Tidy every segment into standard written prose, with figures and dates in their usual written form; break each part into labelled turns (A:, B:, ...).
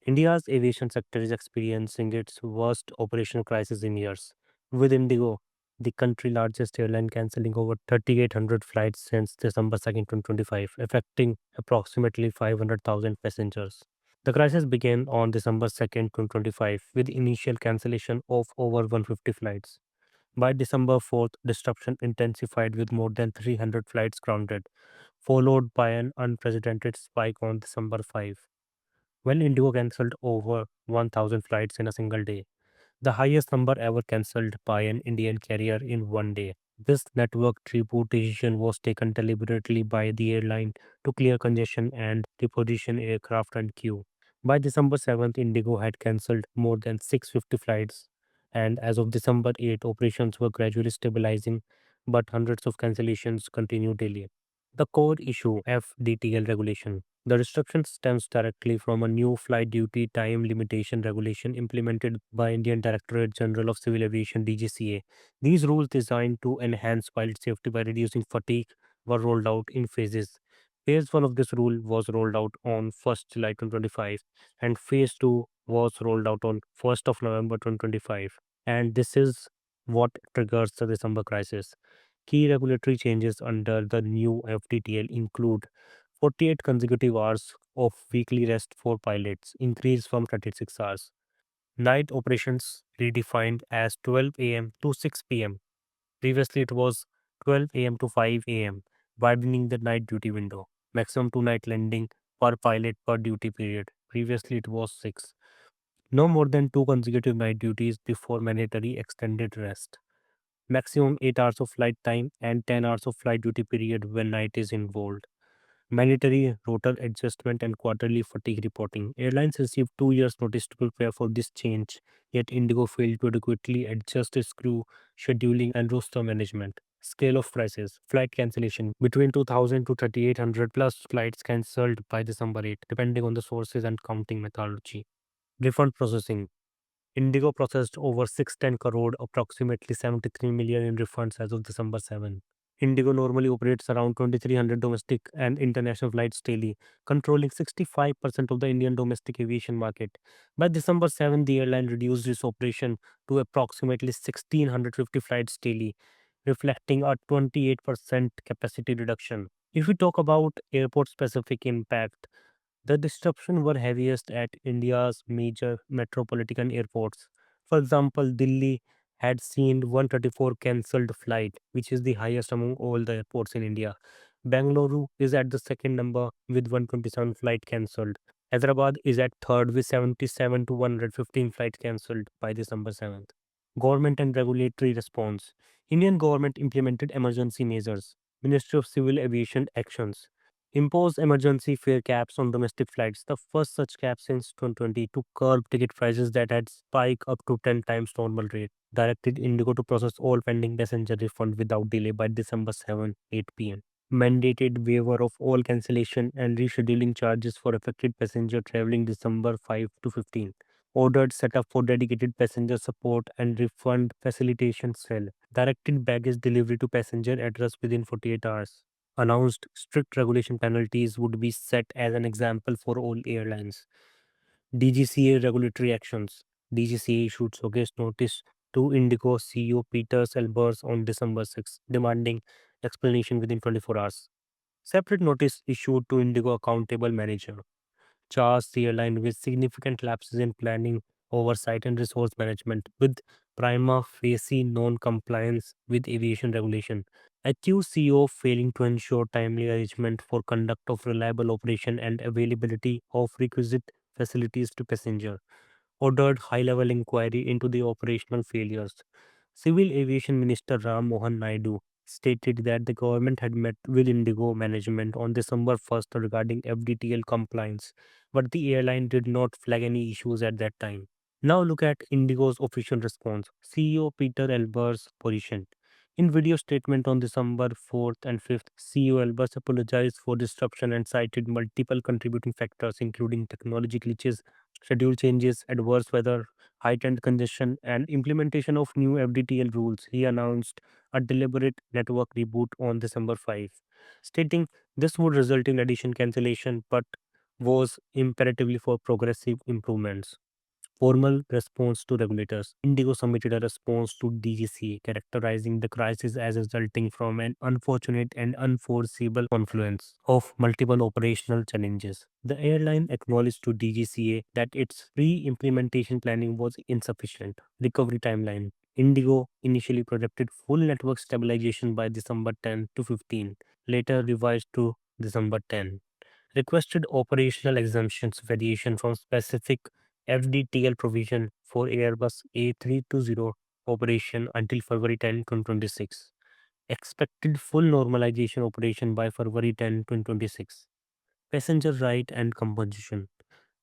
A: India's aviation sector is experiencing its worst operational crisis in years. With Indigo, the country's largest airline, cancelling over 3,800 flights since December 2nd, 2025, affecting approximately 500,000 passengers. The crisis began on December 2nd, 2025, with initial cancellation of over 150 flights. By December 4th, disruption intensified with more than 300 flights grounded, followed by an unprecedented spike on December 5th, when Indigo cancelled over 1,000 flights in a single day, the highest number ever cancelled by an Indian carrier in one day. This network reboot decision was taken deliberately by the airline to clear congestion and reposition aircraft and queue. By December 7th, Indigo had cancelled more than 650 flights, and as of December 8th, operations were gradually stabilizing, but hundreds of cancellations continued daily. The core issue, FDTL regulation. The restriction stems directly from a new flight duty time limitation regulation implemented by Indian Directorate General of Civil Aviation (DGCA). These rules, designed to enhance pilot safety by reducing fatigue, were rolled out in phases. Phase 1 of this rule was rolled out on 1st July 2025, and Phase 2 was rolled out on 1st of November 2025. And this is what triggers the December crisis. Key regulatory changes under the new FDTL include 48 consecutive hours of weekly rest for pilots, increased from 36 hours. Night operations redefined as 12 a.m. to 6 p.m. Previously, it was 12 a.m. to 5 a.m., widening the night duty window. Maximum two night landing per pilot per duty period. Previously, it was 6. No more than two consecutive night duties before mandatory extended rest. Maximum 8 hours of flight time and 10 hours of flight duty period when night is involved. Mandatory rotor adjustment and quarterly fatigue reporting. Airlines received 2 years notice to prepare for this change, yet Indigo failed to adequately adjust its crew, scheduling, and roster management. Scale of crisis. Flight cancellation. Between 2,000 to 3,800 plus flights cancelled by December 8, depending on the sources and counting methodology. Refund processing. Indigo processed over 610 crore, approximately 73 million in refunds as of December 7. Indigo normally operates around 2,300 domestic and international flights daily, controlling 65% of the Indian domestic aviation market. By December 7, the airline reduced its operation to approximately 1,650 flights daily, reflecting a 28% capacity reduction. If we talk about airport specific impact, the disruption were heaviest at India's major metropolitan airports. For example, Delhi had seen 134 cancelled flight, which is the highest among all the airports in India. Bangalore is at the second number with 127 flight cancelled. Hyderabad is at third with 77 to 115 flights cancelled by December 7th. Government and regulatory response. Indian government implemented emergency measures. Ministry of Civil Aviation actions imposed emergency fare caps on domestic flights, the first such cap since 2020, to curb ticket prices that had spiked up to 10 times normal rate. Directed Indigo to process all pending passenger refund without delay by December 7, 8 p.m. Mandated waiver of all cancellation and rescheduling charges for affected passenger traveling December 5 to 15. Ordered setup for dedicated passenger support and refund facilitation cell. Directed baggage delivery to passenger address within 48 hours. Announced strict regulation penalties would be set as an example for all airlines. DGCA regulatory actions. DGCA issued showcase notice to Indigo CEO Peter Selbers on December 6, demanding explanation within 24 hours. Separate notice issued to Indigo accountable manager charged the airline with significant lapses in planning, oversight, and resource management, with prima facie non compliance with aviation regulation. Accused CEO of failing to ensure timely arrangement for conduct of reliable operation and availability of requisite facilities to passenger. Ordered high level inquiry into the operational failures. Civil Aviation Minister Ram Mohan Naidu stated that the government had met with Indigo management on December 1st regarding FDTL compliance, but the airline did not flag any issues at that time. Now look at Indigo's official response. CEO Peter Elber's position. In video statement on December 4th and 5th, CEO Elbers apologized for disruption and cited multiple contributing factors including technology glitches, schedule changes, adverse weather, heightened congestion, and implementation of new FDTL rules. He announced a deliberate network reboot on December 5, stating this would result in additional cancellation but was imperatively for progressive improvements. Formal response to regulators. Indigo submitted a response to DGCA characterizing the crisis as resulting from an unfortunate and unforeseeable confluence of multiple operational challenges. The airline acknowledged to DGCA that its pre-implementation planning was insufficient. Recovery timeline. Indigo initially projected full network stabilization by December 10 to 15, later revised to December 10. Requested operational exemptions variation from specific FDTL provision for Airbus A320 operation until February 10, 2026. Expected full normalization operation by February 10, 2026. Passenger right and compensation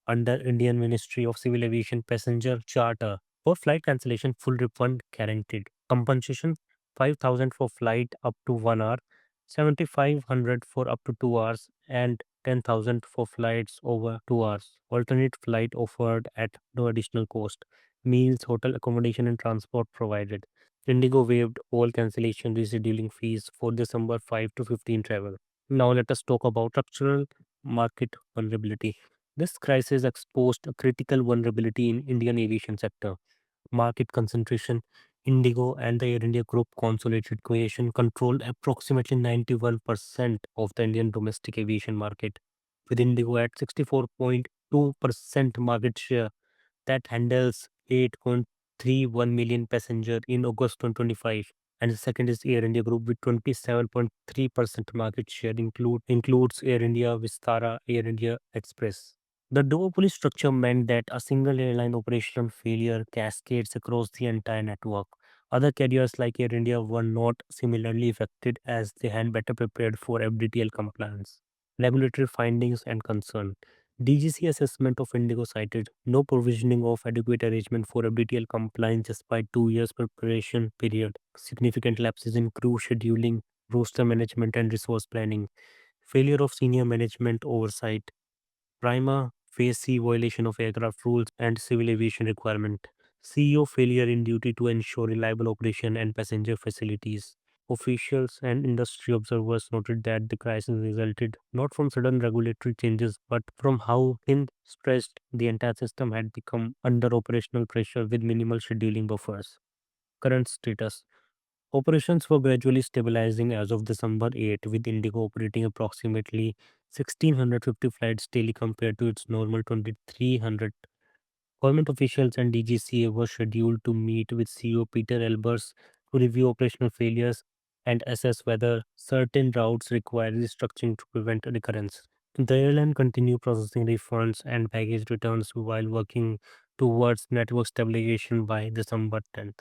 A: under Indian Ministry of Civil Aviation passenger charter. For flight cancellation, full refund guaranteed. Compensation 5,000 for flight up to 1 hour, 7,500 for up to 2 hours, and 10,000 for flights over 2 hours. Alternate flight offered at no additional cost. Meals, hotel accommodation, and transport provided. Indigo waived all cancellation rescheduling fees for December 5 to 15 travel. Now let us talk about structural market vulnerability. This crisis exposed a critical vulnerability in Indian aviation sector. Market concentration. Indigo and the Air India Group consolidated creation controlled approximately 91% of the Indian domestic aviation market, with Indigo at 64.2% market share that handles 8.31 million passengers in August 2025. And the second is Air India Group with 27.3% market share, includes Air India, Vistara, Air India Express. The duopoly structure meant that a single airline operational failure cascades across the entire network. Other carriers like Air India were not similarly affected as they had better prepared for FDTL compliance. Regulatory findings and concern. DGC assessment of Indigo cited no provisioning of adequate arrangement for FDTL compliance despite 2 years preparation period, significant lapses in crew scheduling, roster management and resource planning, failure of senior management oversight, prima facie violation of aircraft rules and civil aviation requirement, CEO failure in duty to ensure reliable operation and passenger facilities. Officials and industry observers noted that the crisis resulted not from sudden regulatory changes but from how thin stretched the entire system had become under operational pressure with minimal scheduling buffers. Current status. Operations were gradually stabilizing as of December 8, with Indigo operating approximately 1,650 flights daily compared to its normal 2,300. Government officials and DGCA were scheduled to meet with CEO Peter Elbers to review operational failures and assess whether certain routes require restructuring to prevent recurrence. The airline continued processing refunds and baggage returns while working towards network stabilization by December 10th.